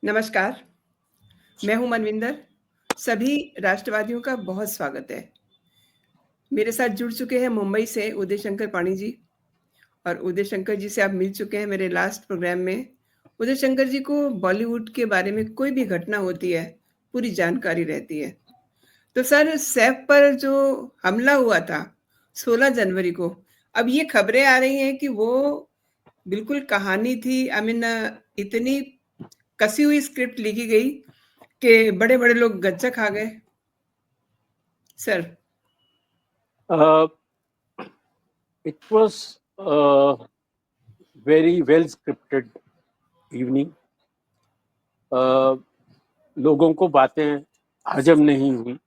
नमस्कार, मैं हूँ मनविंदर। सभी राष्ट्रवादियों का बहुत स्वागत है। मेरे साथ जुड़ चुके हैं मुंबई से उदय शंकर पाणी जी और उदय शंकर जी से आप मिल चुके हैं मेरे लास्ट प्रोग्राम में। उदय शंकर जी को बॉलीवुड के बारे में कोई भी घटना होती है, पूरी जानकारी रहती है। तो सर, सैफ पर जो हमला हुआ था 16 जनवरी को, अब ये खबरें आ रही हैं कि वो बिल्कुल कहानी थी। इतनी कसी हुई स्क्रिप्ट लिखी गई कि बड़े-बड़े लोग गच्चा खा गए। Sir, Uh, it was a very well scripted evening. लोगों को बातें हजम नहीं हुई,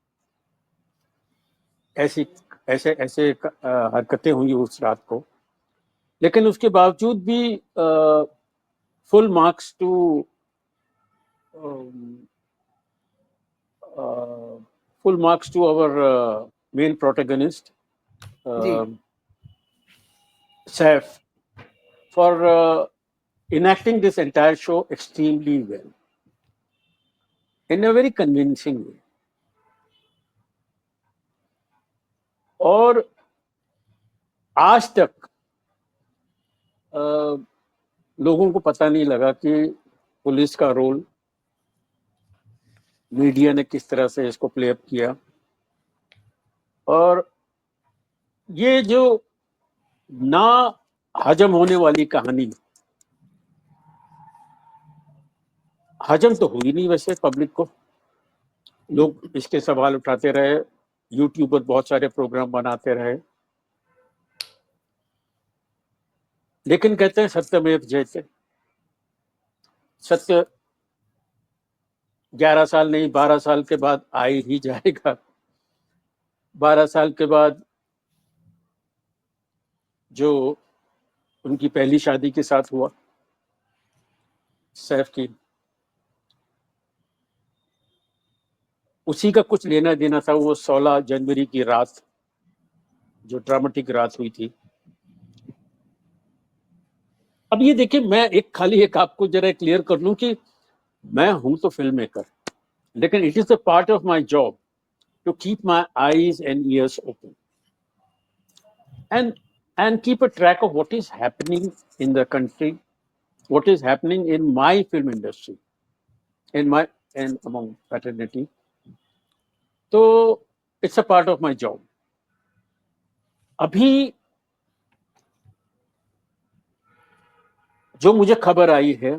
ऐसी ऐसे ऐसे हरकतें हुई उस रात को। लेकिन उसके बावजूद भी full marks to our main protagonist जी। Saif for enacting this entire show extremely well in a very convincing way. और आज तक लोगों को पता नहीं लगा कि पुलिस का रोल मीडिया ने किस तरह से इसको प्ले अप किया। और ये जो ना हजम होने वाली कहानी, हजम तो हुई नहीं वैसे पब्लिक को। लोग इसके सवाल उठाते रहे, यूट्यूब पर बहुत सारे प्रोग्राम बनाते रहे, लेकिन कहते हैं सत्यमेव जयते। सत्य 11 साल नहीं 12 साल के बाद आ ही जाएगा। 12 साल के बाद जो उनकी पहली शादी के साथ हुआ सैफ की, उसी का कुछ लेना देना था। वो 16 जनवरी की रात, जो ड्रामेटिक रात हुई थी। अब ये देखिए, मैं एक आपको जरा क्लियर कर लूं कि मैं हूं तो फिल्म मेकर, लेकिन it is a part of my job to keep my eyes and ears open and keep a track of what is happening in the country, what is happening in my film industry, in my and among fraternity. So it's a part of my job. अभी जो मुझे खबर आई है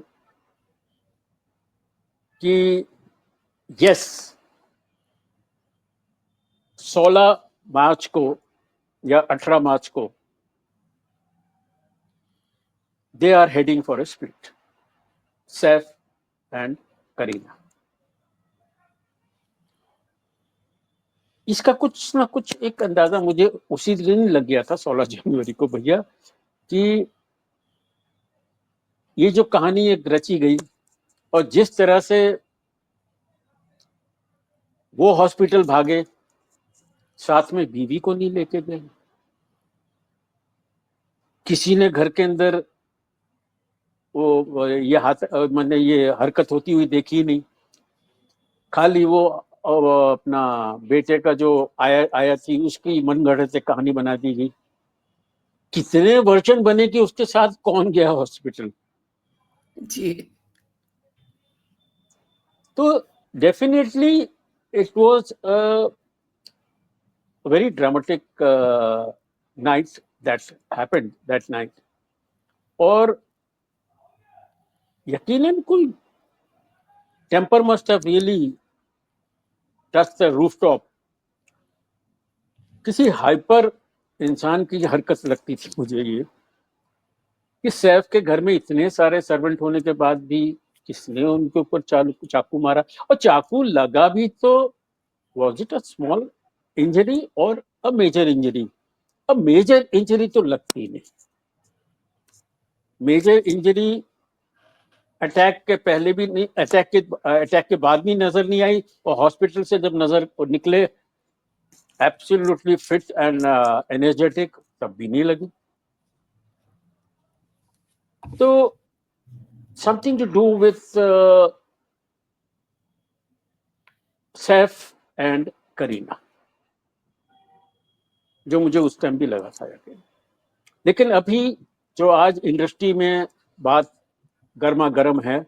कि yes 16 मार्च को या 18 मार्च को they are heading for a split, Saif and Kareena. इसका कुछ ना कुछ एक अंदाजा मुझे उसी दिन लग गया था 16 जनवरी को भैया, कि ये जो कहानी एक रची गई और जिस तरह से वो हॉस्पिटल भागे, साथ में बीवी को नहीं लेके गए, किसी ने घर के अंदर वो ये मैंने ये हरकत होती हुई देखी नहीं। खाली वो अपना बेटे का जो आया थी उसकी मनगढ़ंत से कहानी बना दी गई। कितने वर्जन बने कि उसके साथ कौन गया हॉस्पिटल। जी। तो definitely it was a very dramatic night that happened that night. और यकीनन कोई temper must have really touched the rooftop. किसी हाइपर इंसान की हरकत लगती थी मुझे ये, कि सैफ के घर में इतने सारे सर्वेंट होने के बाद भी किसने उनके ऊपर चाकू मारा। और चाकू लगा भी तो was it a small injury और अ मेजर इंजरी? अब मेजर इंजरी तो लगती नहीं। मेजर इंजरी अटैक के पहले भी नहीं, अटैक के बाद भी नजर नहीं आई, और हॉस्पिटल से जब नजर निकले एब्सोल्युटली फिट एंड एनर्जेटिक, तब भी नहीं लगी। तो something to do with Saif and Kareena, जो मुझे उस टाइम भी लगा था यकीन। लेकिन अभी जो आज इंडस्ट्री में बात गर्मा गर्म है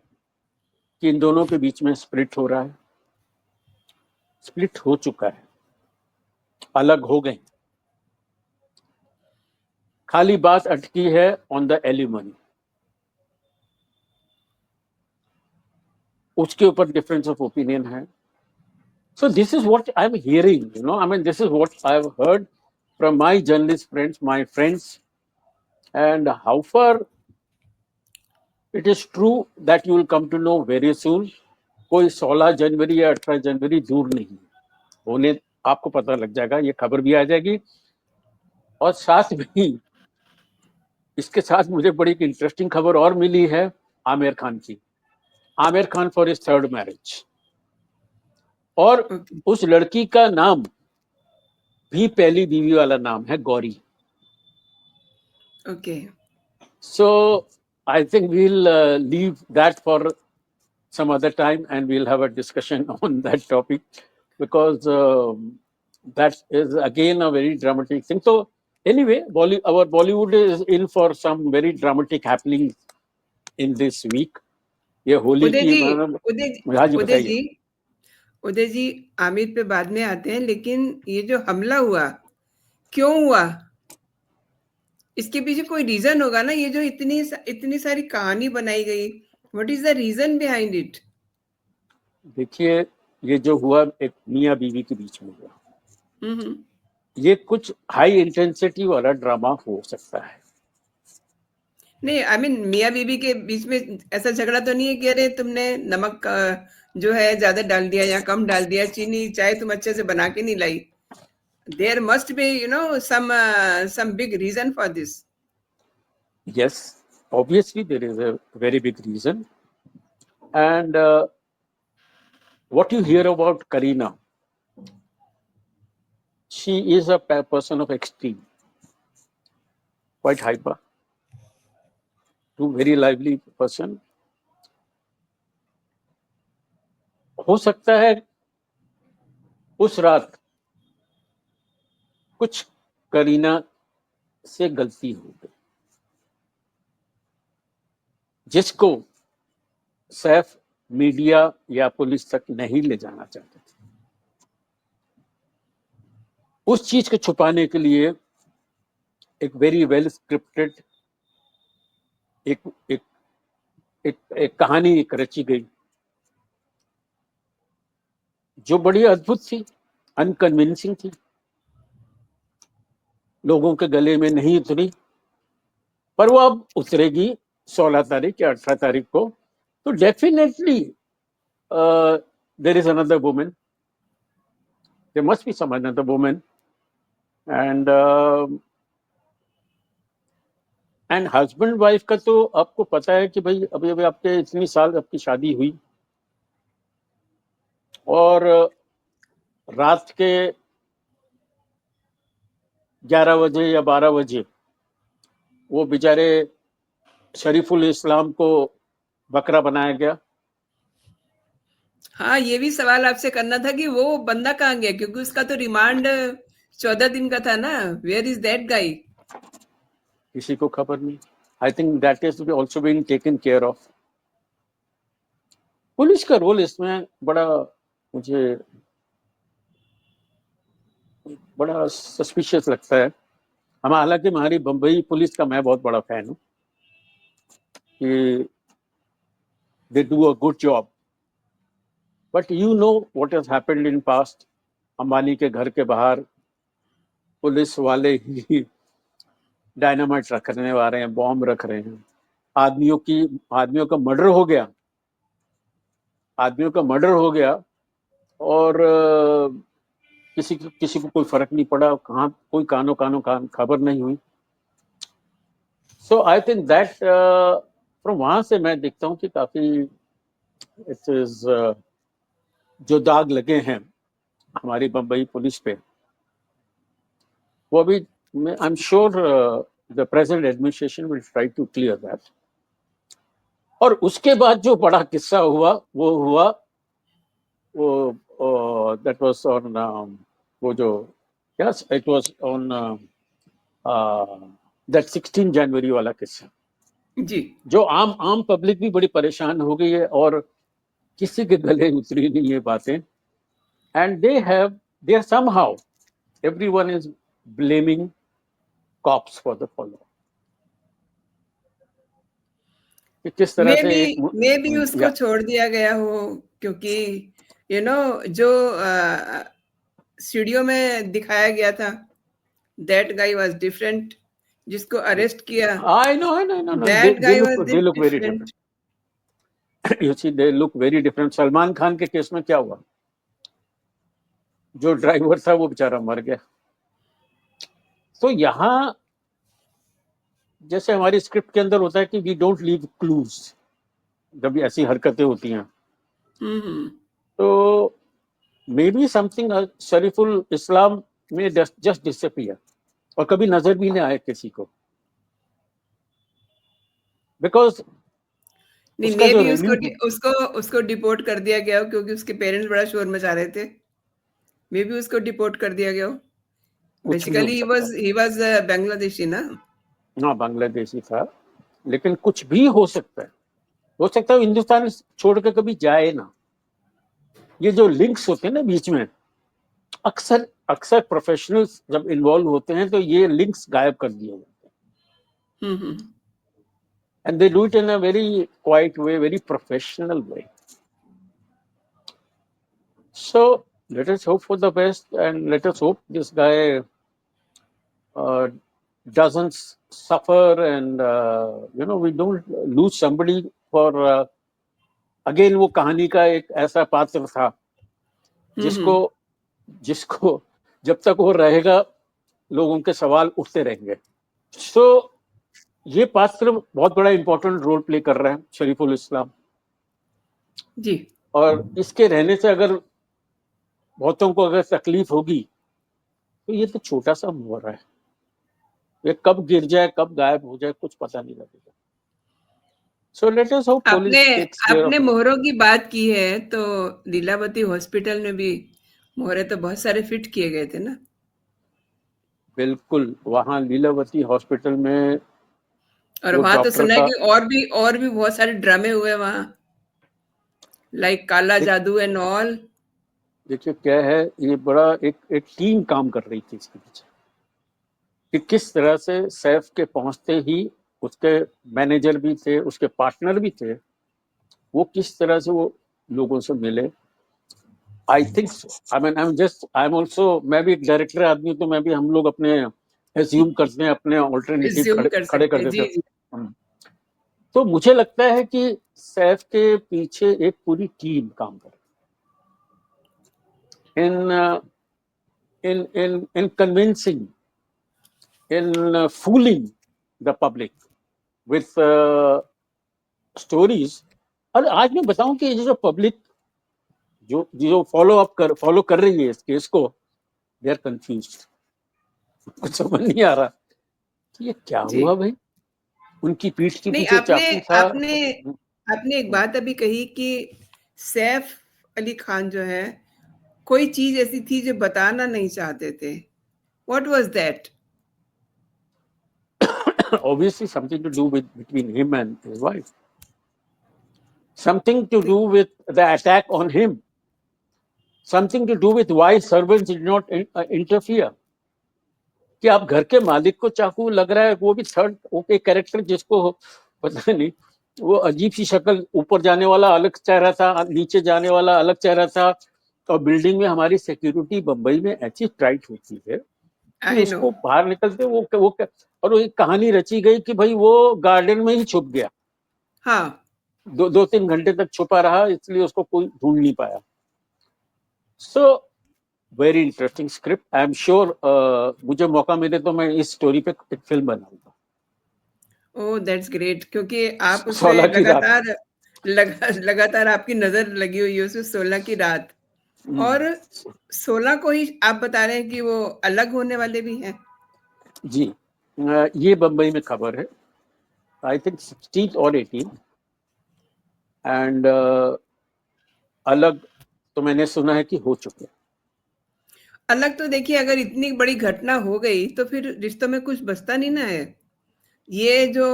कि इन दोनों के बीच में स्प्लिट हो रहा है, स्प्लिट हो चुका है, अलग हो गए, खाली बात अटकी है ऑन द एलिमनी, उसके ऊपर डिफरेंस ऑफ ओपिनियन है। So this is what I'm hearing, you know, I mean, this is what I've heard from my journalist friends, my friends, and how far it is true that you will come to know very soon. कोई 16 जनवरी या 18 जनवरी दूर नहीं होने, आपको पता लग जाएगा, ये खबर भी आ जाएगी। और साथ में इसके साथ मुझे बड़ी इंटरेस्टिंग खबर और मिली है आमिर खान की, Aamir Khan for his third marriage, और उस लड़की का नाम भी पहली बीवी वाला नाम है, Gauri. Okay, So I think we'll leave that for some other time and we'll have a discussion on that topic, because that is again a very dramatic thing. So anyway, our Bollywood is in for some very dramatic happenings in this week. ये होली उदय की जी, हाँ जी उदय बताइए। जी, उदय जी, आमिर पे बाद में आते हैं, लेकिन ये जो हमला हुआ, क्यों हुआ? इसके पीछे कोई रीजन होगा ना। ये जो इतनी सारी कहानी बनाई गई, what is the reason behind it? देखिए, ये जो हुआ एक मियाँ बीवी के बीच में हुआ, ये कुछ हाई इंटेंसिटी वाला ड्रामा हो सकता है। नहीं, आई मीन मियाँ बीवी के बीच में ऐसा झगड़ा तो नहीं है कि अरे तुमने नमक जो है ज्यादा डाल दिया या कम डाल दिया, चीनी चाय तुम अच्छे से बना के नहीं लाई। There must be some big reason for this. Yes, obviously there is a very big reason. And what you hear about Kareena, she is a person of extreme, quite hyper, very lively person. हो सकता है उस रात कुछ करीना से गलती हो गई, जिसको सैफ मीडिया या पुलिस तक नहीं ले जाना चाहते थे। उस चीज को छुपाने के लिए एक वेरी वेल स्क्रिप्टेड एक एक एक, एक कहानी एक रची गई, जो बड़ी अद्भुत थी, अनकन्विंसिंग थी, लोगों के गले में नहीं उतरी, पर वो अब उतरेगी 16 तारीख या 18 तारीख को। तो definitely there is another woman, there must be some another woman, and husband wife का तो आपको पता है कि भाई अभी अभी आपके इतनी साल आपकी शादी हुई, और रात के 11 बजे या 12 बजे वो बेचारे शरीफुल इस्लाम को बकरा बनाया गया। हाँ, ये भी सवाल आपसे करना था कि वो बंदा कहाँ गया, क्योंकि उसका तो रिमांड 14 दिन का था ना। Where is that guy? किसी को खबर नहीं। I think that is also being taken care of. Police का रोल इसमें बड़ा मुझे बड़ा सस्पिशियस लगता है। हम हालांकि हमारी बम्बई पुलिस का मैं बहुत बड़ा फैन हूँ कि they do a good job, but you know what has happened in past. Ambani के घर के बाहर पुलिस वाले ही डायनामाइट रखने वाले हैं, बॉम्ब रख रहे हैं, आदमियों का मर्डर हो गया, और किसी को कोई फर्क नहीं पड़ा, कहाँ कोई कानो खबर नहीं हुई। सो आई थिंक दैट फ्रॉम वहां से मैं देखता हूँ कि काफी इट इज जो दाग लगे हैं हमारी बम्बई पुलिस पे, वो अभी I am sure the present administration will try to clear that. और उसके बाद जो बड़ा किस्सा हुआ वो that was on वो जो yes it was on that 16 जनवरी वाला किस्सा जी जो आम पब्लिक भी बड़ी परेशान हो गई है और किसी के गले उतरी नहीं ये बातें and they are somehow everyone is blaming cops for the follow कि किस तरह से मे भी उसको या छोड़ दिया गया हो क्योंकि यू नो जो स्टूडियो में दिखाया गया था दैट गाय वाज डिफरेंट जिसको अरेस्ट किया I know that they guy was look very different different you see they look very different Salman Khan के केस में क्या हुआ जो ड्राइवर था वो बेचारा मर गया तो यहाँ जैसे हमारी स्क्रिप्ट के अंदर होता है कि वी डोंट लीव क्लूज जब ऐसी हरकतें होती हैं तो मे बी समथिंग शरीफुल इस्लाम में जस्ट डिसअपियर और कभी नजर भी नहीं आया किसी को बिकॉज नहीं मे भी उसको डिपोर्ट कर दिया गया हो क्योंकि उसके पेरेंट्स बड़ा शोर मचा रहे थे मे भी उसको डिपोर्ट कर दिया गया हो बेसिकली ही वाज बांग्लादेशी ना हाँ बांग्लादेशी था लेकिन कुछ भी हो सकता है हिंदुस्तान छोड़ के कभी जाए ना ये जो लिंक्स होते हैं ना बीच में अक्सर प्रोफेशनल्स जब इन्वॉल्व होते हैं तो ये लिंक्स गायब कर दिए जाते हैं and they do it in a very quiet way very professional way so let us hope for the best and let us hope this guy doesn't suffer and we don't lose somebody for again वो कहानी का एक ऐसा पात्र था जिसको जब तक वो रहेगा लोगों के सवाल उठते रहेंगे सो ये पात्र बहुत बड़ा इंपॉर्टेंट रोल प्ले कर रहा है शरीफुल इस्लाम जी और इसके रहने से अगर बहुतों को अगर तकलीफ होगी तो ये तो छोटा सा मोहरा है ये कब गिर जाए कब गायब हो जाए कुछ पता नहीं लगेगा so let us hope police takes care आपने मोहरों की बात की है तो लीलावती हॉस्पिटल में भी मोहरे तो बहुत सारे फिट किए गए थे ना बिल्कुल वहां लीलावती हॉस्पिटल में और वहां तो सुना है कि और भी बहुत सारे ड्रामे हुए वहां लाइक काला जादू एंड ऑल देखिए क्या है ये बड़ा एक टीम काम कर रही थी इसके पीछे कि किस तरह से सैफ के पहुंचते ही उसके मैनेजर भी थे उसके पार्टनर भी थे वो किस तरह से वो लोगों से मिले I think I am also मैं भी एक डायरेक्टर आदमी तो मैं भी हम लोग अपने एज्यूम करते हैं अपने ऑल्टरनेटिव खड़े कर देते हैं तो मुझे लगता है कि सैफ के पीछे एक पूरी टीम काम कर in convincing in fooling the public with stories और आज मैं बताऊं कि जो पब्लिक जो फॉलो कर रही है इस केस को दे आर कंफ्यूज्ड कुछ समझ नहीं आ रहा कि ये क्या हुआ भाई उनकी पीठ के पीछे चाकू था आपने एक बात अभी कही कि सैफ अली खान जो है कोई चीज ऐसी थी जो बताना नहीं चाहते थे what was that obviously something to do with between him and his wife something to do with the attack on him something to do with why servants did not interfere कि आप घर के मालिक को चाकू लग रहा है वो भी थर्ड ओके कैरेक्टर जिसको पता नहीं वो अजीब सी शक्ल ऊपर जाने वाला अलग चेहरा था नीचे जाने वाला अलग चेहरा था और बिल्डिंग में हमारी सिक्योरिटी बंबई में ऐसी टाइट होती है कि उसको बाहर निकलते वो और वो एक कहानी रची गई कि भाई वो गार्डन में ही छुप गया हाँ 2-3 घंटे तक छुपा रहा इसलिए उसको कोई ढूंढ नहीं पाया so very interesting script I am sure मुझे मौका मिले तो मैं इस स्टोरी पे एक फिल्म बनाऊंगा ओह दैट्स ग्रेट क्योंकि आप उसमें लगातार आपकी नजर लगी हुई है उसमें 16 की रात और 16 को ही आप बता रहे हैं कि वो अलग होने वाले भी हैं जी ये बंबई में खबर है आई थिंक 16th और 18th एंड अलग तो मैंने सुना है कि हो चुके अलग तो देखिए, अगर इतनी बड़ी घटना हो गई तो फिर रिश्तों में कुछ बचता नहीं ना है। ये जो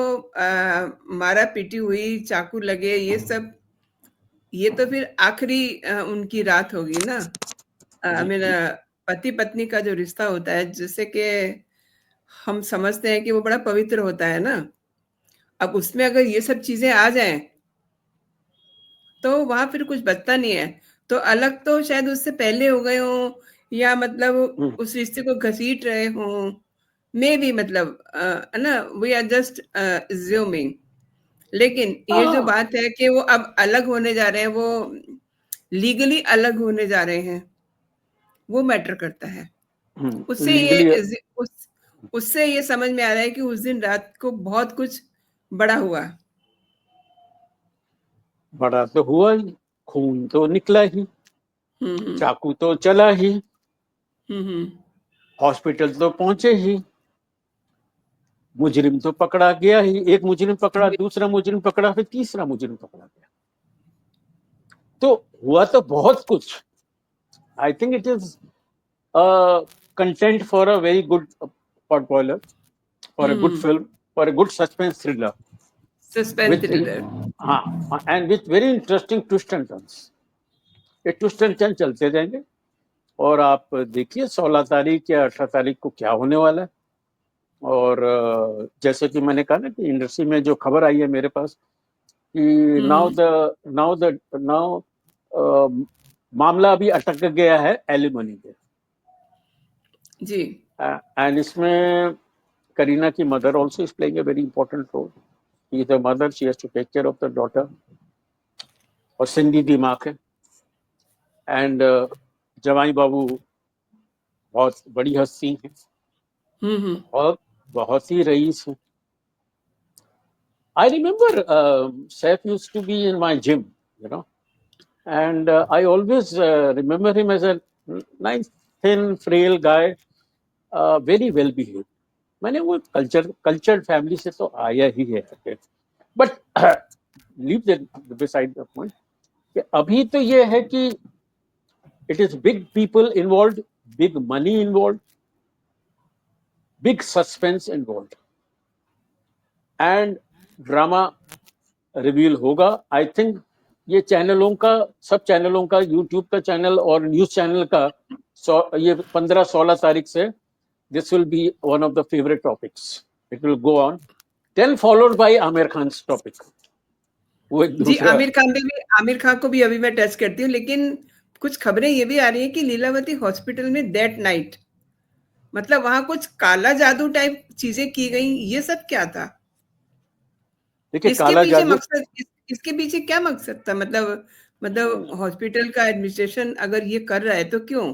मारा-पीटी हुई, चाकू लगे, ये तो फिर आखिरी उनकी रात होगी ना। जी मेरा जी। पति-पत्नी का जो रिश्ता होता है, जैसे कि हम समझते हैं कि वो बड़ा पवित्र होता है ना। अब उसमें अगर ये सब चीज़ें आ जाएँ, तो वहाँ फिर कुछ बचता नहीं है। तो अलग तो शायद उससे पहले हो गए हों, या मतलब हम्म, उस रिश्ते को घसीट रहे हों। मेबी मतलब है ना, वी आर जस्ट अज्यूमिंग। लेकिन ये जो हाँ। बात है कि वो अब अलग होने जा रहे हैं, वो लीगली अलग होने जा रहे हैं, वो मैटर करता है। उससे लीगली ये उससे ये समझ में आ रहा है कि उस दिन रात को बहुत कुछ बड़ा हुआ। बड़ा तो हुआ ही, खून तो निकला ही, हुँ, हुँ। चाकू तो चला ही, हुँ, हुँ। हॉस्पिटल तो पहुंचे ही, मुजरिम तो पकड़ा गया ही, एक मुजरिम पकड़ा, जी, दूसरा मुजरिम पकड़ा, फिर तीसरा मुजरिम पकड़ा गया। तो हुआ तो बहुत कुछ। I think it is content for a very good pot boiler, for hmm, a good hmm. Film, for a good suspense thriller suspense with, thriller. हाँ, and with very interesting twist and turns. ये twist and turn चलते जाएंगे। और आप देखिए 16 तारीख या 18 तारीख को क्या होने वाला है। और जैसे कि मैंने कहा ना कि इंडस्ट्री में जो खबर आई है मेरे पास कि hmm, now hmm. The now the now मामला अभी अटक गया है एलिमनी पे। जी। एंड इसमें करीना की mother also is playing a very important role. She is the mother, she has to take care of the daughter. और सिंधी दिमाग है। एंड जवाई बाबू बहुत बड़ी हस्ती है, हुँ, हुँ। बहुत बहुत ही रईस है। I remember Saif used to be in my gym, you know, and I always remember him as a nice, thin, frail guy, very well behaved. मैंने वो कल्चर्ड फैमिली से तो आया ही है। But leave that beside the point कि अभी तो ये है कि it is big people involve, big money involve, big suspense involve, and drama reveal होगा। आई थिंक ये चैनलों का, सब चैनलों का, यूट्यूब का चैनल और न्यूज चैनल का ये 15-16 तारीख से this will be one of the favourite topics. It will go on then followed by Aamir Khan topic. वो एक जी, दूसरा। आमिर खान को भी अभी मैं टच करती हूँ, लेकिन कुछ खबरें ये भी आ रही हैं कि लीलावती हॉस्पिटल में दैट नाइट, मतलब वहाँ कुछ काला जादू टाइप चीज़ें की गई, ये सब क्या था? देखिए इसके काला पीछे जादू, मकसद इसके पीछे क्या मकसद था? मतलब हॉस्पिटल का एडमिनिस्ट्रेशन अगर ये कर रहा है तो क्यों?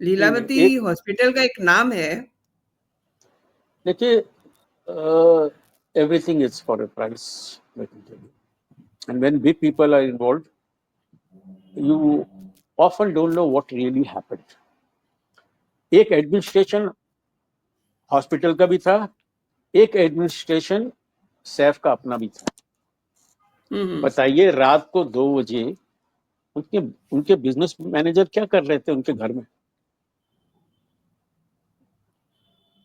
नहीं नहीं, लीलावती एक हॉस्पिटल का एक नाम है। देखिए everything is for a price, and when big people are involve you often don't know what really happened. एक एडमिनिस्ट्रेशन हॉस्पिटल का भी था, एक एडमिनिस्ट्रेशन सैफ का अपना भी था। हुँ, हुँ। बताइए रात को 2 बजे उनके उनके बिजनेस मैनेजर क्या कर रहे थे उनके घर में?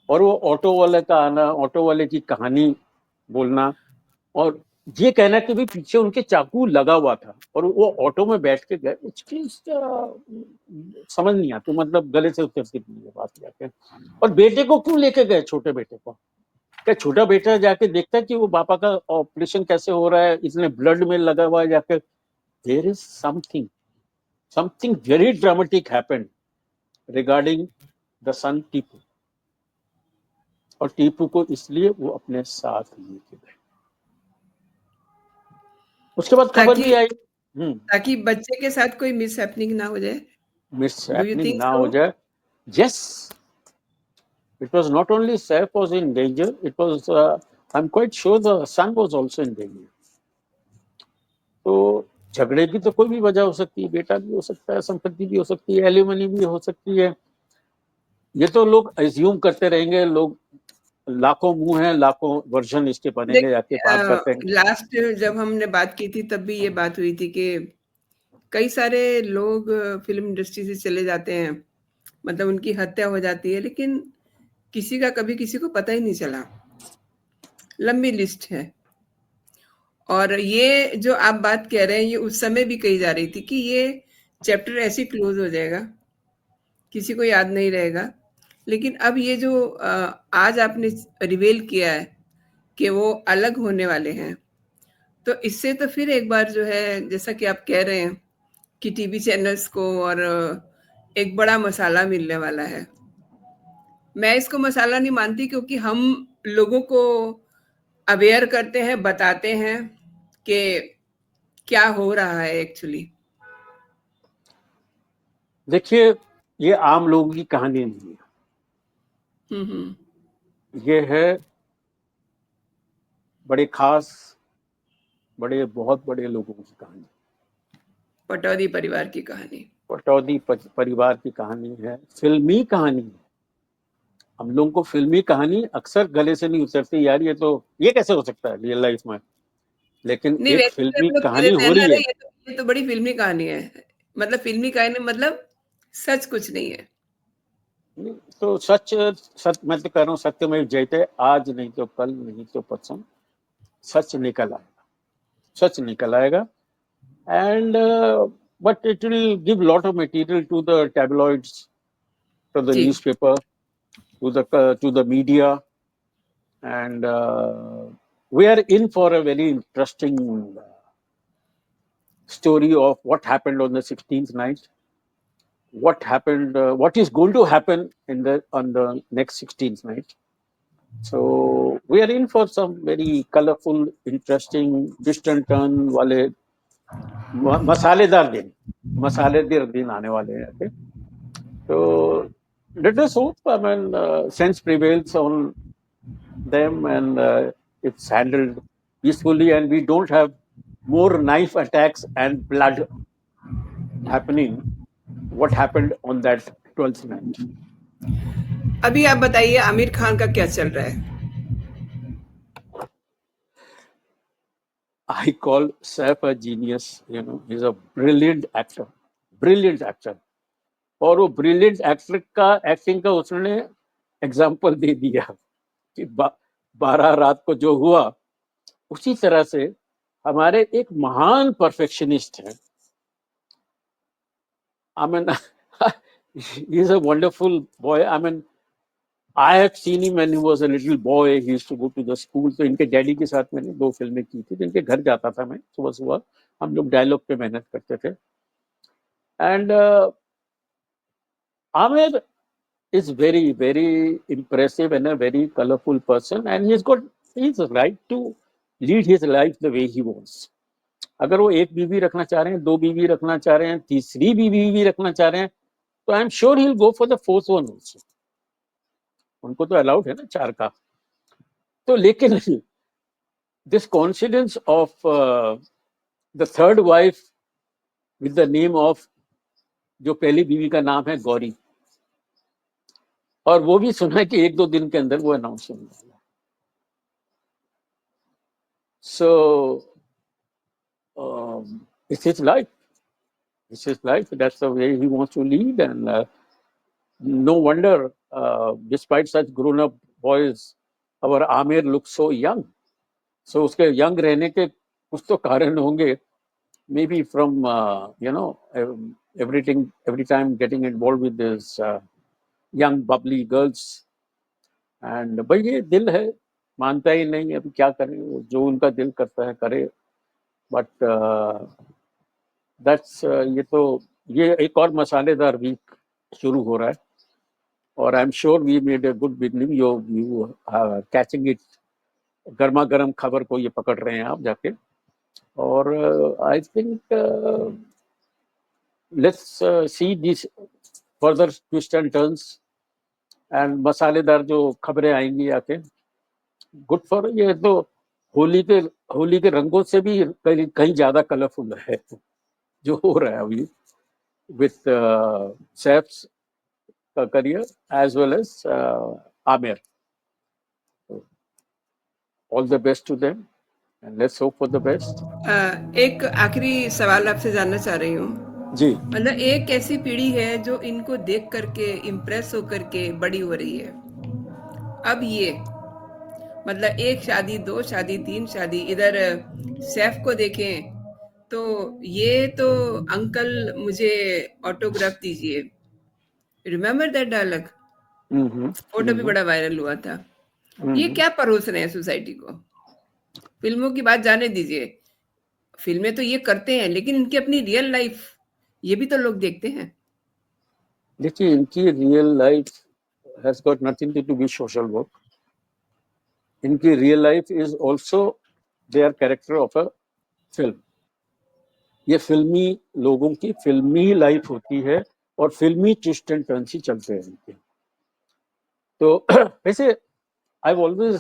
और वो ऑटो वाले का आना, ऑटो वाले की कहानी बोलना, और ये कहना कि भी पीछे उनके चाकू लगा हुआ था और वो ऑटो में बैठ के गए, उसकी समझ नहीं आती, मतलब गले से उतरती नहीं है बात जाके। और बेटे को क्यों लेके गए, छोटे बेटे को? क्या छोटा बेटा जाके देखता है कि वो पापा का ऑपरेशन कैसे हो रहा है, इतने ब्लड में लगा हुआ है जाके? There is something very dramatic happened regarding the son Tipu. और टीपू को इसलिए वो अपने साथ लेके गए। उसके बाद खबर ताकि भी आई। ताकि बच्चे के साथ कोई मिसहैपनिंग ना हो जाए। Miss do you happening think ना सो? हो जाए। Yes, it was not only Saif was in danger, it was I'm quite sure the son was also in danger. तो झगड़े की तो कोई भी वजह हो सकती है, बेटा भी हो सकता है, संपत्ति भी हो सकती है, एलिमनी भी हो सकती है। ये तो लोग एज्यूम करते रहेंगे, लोग लाखों मुंह हैं, लाखों वर्जन इसके बनेंगे, जाके देखिए, बात करते हैं। लास्ट जब हमने बात की थी तब भी ये बात हुई थी कि कई सारे लोग फ़िल्म इंडस्ट्री से चले जाते हैं, मतलब उनकी हत्या हो जाती है, लेकिन किसी का कभी किसी को पता ही नहीं चला। लंबी लिस्ट है। और ये जो आप बात कह रहे हैं, ये उस समय भी कही जा रही थी कि ये चैप्टर ऐसे ही क्लोज हो जाएगा, किसी को याद नहीं रहेगा। लेकिन अब ये जो आज आपने रिवील किया है कि वो अलग होने वाले हैं, तो इससे तो फिर एक बार जो है, जैसा कि आप कह रहे हैं कि टीवी चैनल्स को और एक बड़ा मसाला मिलने वाला है। मैं इसको मसाला नहीं मानती, क्योंकि हम लोगों को अवेयर करते हैं, बताते हैं कि क्या हो रहा है एक्चुअली। देखिए, ये आम लोगों की कहानी नहीं है, ये है बड़े खास, बहुत बड़े लोगों की कहानी। पटौदी परिवार की कहानी। पटौदी परिवार की कहानी है, फिल्मी कहानी है। हम लोगों को फिल्मी कहानी अक्सर गले से नहीं उतरती, यार ये कैसे हो सकता है रियल लाइफ में, लेकिन नहीं, एक वैसे तो फिल्मी हम लोग कह कहानी देते हैं हो ना, रही अरे है। ये तो बड़ी फिल्मी कहानी है। मतलब फिल्मी कहानी मतलब सच कुछ नहीं है। तो सच मैं तो कह रहा हूँ, सत्य में जयते, आज नहीं तो कल, नहीं तो परसों सच निकल आएगा, सच निकल आएगा। And but it will give lot of material to the tabloids, to the जी। Newspaper, to the media, and we are in for a very interesting story of what happened on the 16th night, what happened, what is going to happen on the next 16th night. So we are in for some very colorful, interesting, twist and turn वाले मसालेदार दिन आने वाले हैं. Okay? So let us hope, I mean, sense prevails on them, and it's handled peacefully, and we don't have more knife attacks and blood happening. What happened on that 12th night? अभी आप बताइए आमिर खान का क्या चल रहा है? I call Saif a genius. He's a brilliant actor, brilliant actor. और वो ब्रिलियंट एक्टर का एक्टिंग का उसने एग्जाम्पल दे दिया कि 12 रात को जो हुआ, उसी तरह से हमारे एक महान परफेक्शनिस्ट हैं. I mean, he's a wonderful boy. I mean, I have seen him when he was a little boy. He used to go to the school. तो इनके डैडी के साथ मैंने 2 फिल्में की थी. इनके घर जाता था मैं सुबह सुबह, हम लोग डायलॉग पे मेहनत करते थे. And Aamir is very, very impressive and a very colorful person, and he's right to lead his life the way he wants. अगर वो एक बीवी रखना चाह रहे हैं, 2 बीवी रखना चाह रहे हैं, तीसरी बीवी भी रखना चाह रहे हैं, तो आई am sure he will go for the fourth one also. उनको तो अलाउड है ना 4 का. तो लेकिन this confidence of the third wife with the name of, जो पहली बीवी का नाम है गौरी, और वो भी सुना है कि 1-2 दिन के अंदर वो अनाउंस होने वाला है. So it's his life. It's his life. That's the way he wants to lead, and no wonder, despite such grown-up boys, our Amir looks so young. So उसके young रहने के कुछ तो कारण होंगे. Maybe from every time getting involved with this young bubbly girls. And भाई ये दिल है, मानता ही नहीं. अभी क्या करें, जो उनका दिल करता है करे. बट दैट्स ये एक और मसालेदार वीक शुरू हो रहा है, और I am sure we made a good beginning. You catching it, गर्मा गर्म खबर को ये पकड़ रहे हैं आप जाके. और I think let's see this further twist and turns, and मसालेदार जो खबरें आएंगी आके. गुड फॉर, ये तो होली के रंगों से भी कहीं ज्यादा कलरफुल है जो हो रहा है अभी with Saif's career as well as Amir. All the best to them, and let's hope for the best. एक आखिरी सवाल आपसे जानना चाह रही हूँ जी। मतलब एक ऐसी पीढ़ी है जो इनको देख करके इम्प्रेस होकर के बड़ी हो रही है। अब ये मतलब 1 शादी, 2 शादी, 3 शादी, इधर सैफ को देखें तो ये तो अंकल मुझे ऑटोग्राफ दीजिए। Remember that dialogue? फोटो भी बड़ा वायरल हुआ था। ये क्या परोस रहे हैं सोसाइटी को? फिल्मों की बात जाने दीजिए, फिल्में तो ये करते हैं, लेकिन इनकी अपनी रियल लाइफ ये भी तो लोग देखते हैं। देखिए, इनकी real life has got nothing to do with social work. इनकी real life is also there character of a film. ये फिल्मी लोगों की फिल्मी लाइफ होती है और फिल्मी ट्विस्ट एंड टर्न्स ही चलते हैं इनके। तो वैसे I've always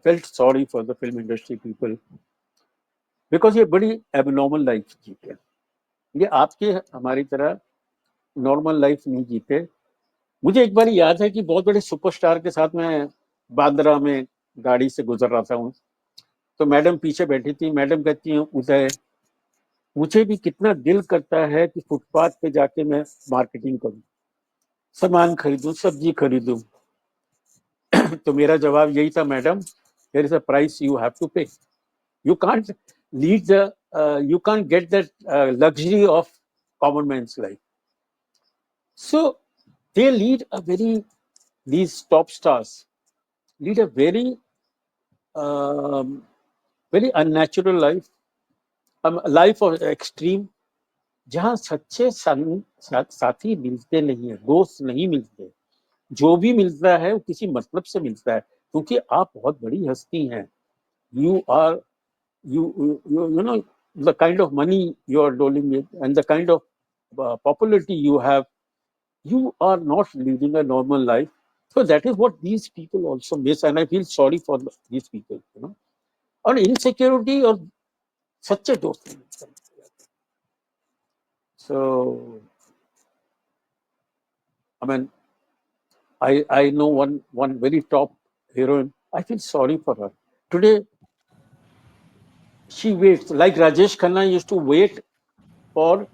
felt sorry for the film industry people because ये बड़ी एबनॉर्मल लाइफ जीते हैं। ये आपके हमारी तरह नॉर्मल लाइफ नहीं जीते। मुझे एक बार याद है कि बहुत बड़े सुपरस्टार के साथ मैं बांद्रा में गाड़ी से गुजर रहा था, तो मैडम पीछे बैठी थी। मैडम कहती हैं, उदय, मुझे भी कितना दिल करता है कि फुटपाथ पे जाके मैं मार्केटिंग करूं, सामान खरीदूं, सब्जी खरीदूं। तो मेरा जवाब यही था, madam, there is a price you have to pay. You can't you can't get that luxury of common man's life. So they lead a these top stars lead a um, very unnatural life, a life of extreme, जहाँ सच्चे साथी मिलते नहीं है, दोस्त नहीं मिलते। जो भी मिलता है वो किसी मतलब से मिलता है, क्योंकि आप बहुत बड़ी हस्ती हैं। You are you know the kind of money you are dealing with and the kind of popularity you have, you are not leading a normal life. So that is what these people also miss, and I feel sorry for these people, you know. और insecurity और सच्चे दोस्त नहीं मिलते। So I mean, I know one very top heroine. I feel sorry for her today. She waits like Rajesh Khanna used to wait for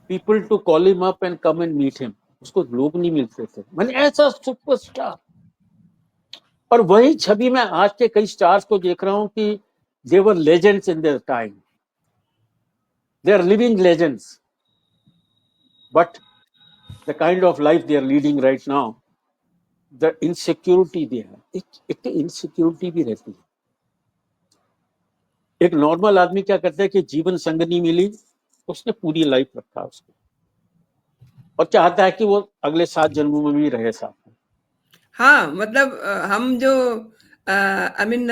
people to call him up and come and meet him. उसको लोग नहीं मिलते थे, मैंने ऐसा superstar. और वही छवि मैं आज के कई स्टार्स को देख रहा हूं कि they were legends in their time, they are living legends, but the kind of life they are leading right now, the insecurity they है, एक तो इनसिक्योरिटी भी रहती है। एक नॉर्मल आदमी क्या करता है कि जीवन संगनी मिली, उसने पूरी लाइफ रखा उसको और चाहता है कि वो अगले 7 जन्मों में भी रहे साथ में। हाँ, मतलब हम जो आई मीन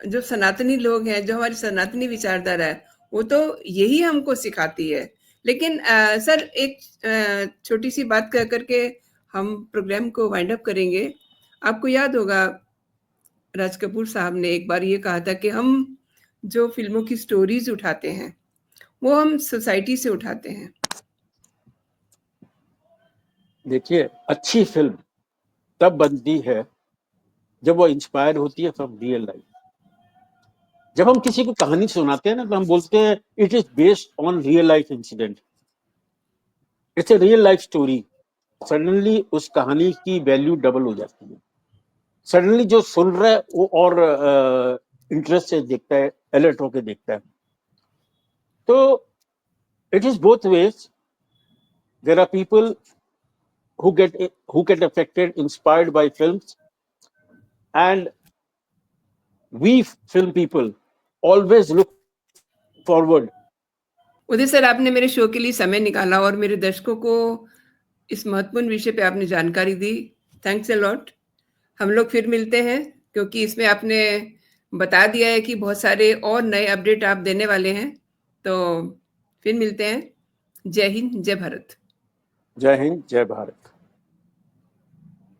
जो सनातनी लोग हैं, जो हमारी सनातनी विचारधारा है, वो तो यही हमको सिखाती है। लेकिन सर एक छोटी सी बात कह करके हम प्रोग्राम को वाइंड अप करेंगे। आपको याद होगा राज कपूर साहब ने एक बार ये कहा था कि हम जो फिल्मों की स्टोरीज उठाते हैं वो हम सोसाइटी से उठाते हैं। देखिए, अच्छी फिल्म तब बनती है जब वो इंस्पायर होती है फ्रॉम रियल लाइफ। जब हम किसी को कहानी सुनाते हैं ना, तो हम बोलते हैं it is based on real life incident, it's a real life story. Suddenly उस कहानी की वैल्यू डबल हो जाती है। सडनली जो सुन रहा है वो और इंटरेस्ट से देखता है, अलर्ट होकर देखता है। तो it is both ways. There are people who get affected, inspired by films, and we film people always look forward। Uday sir, आपने मेरे शो के लिए समय निकाला और मेरे दर्शकों को इस महत्वपूर्ण विषय पे आपने जानकारी दी। Thanks a lot. हम लोग फिर मिलते हैं, क्योंकि इसमें आपने बता दिया है कि बहुत सारे और नए अपडेट आप देने वाले हैं। तो फिर मिलते हैं। जय हिंद, जय भारत। जय हिंद, जय भारत।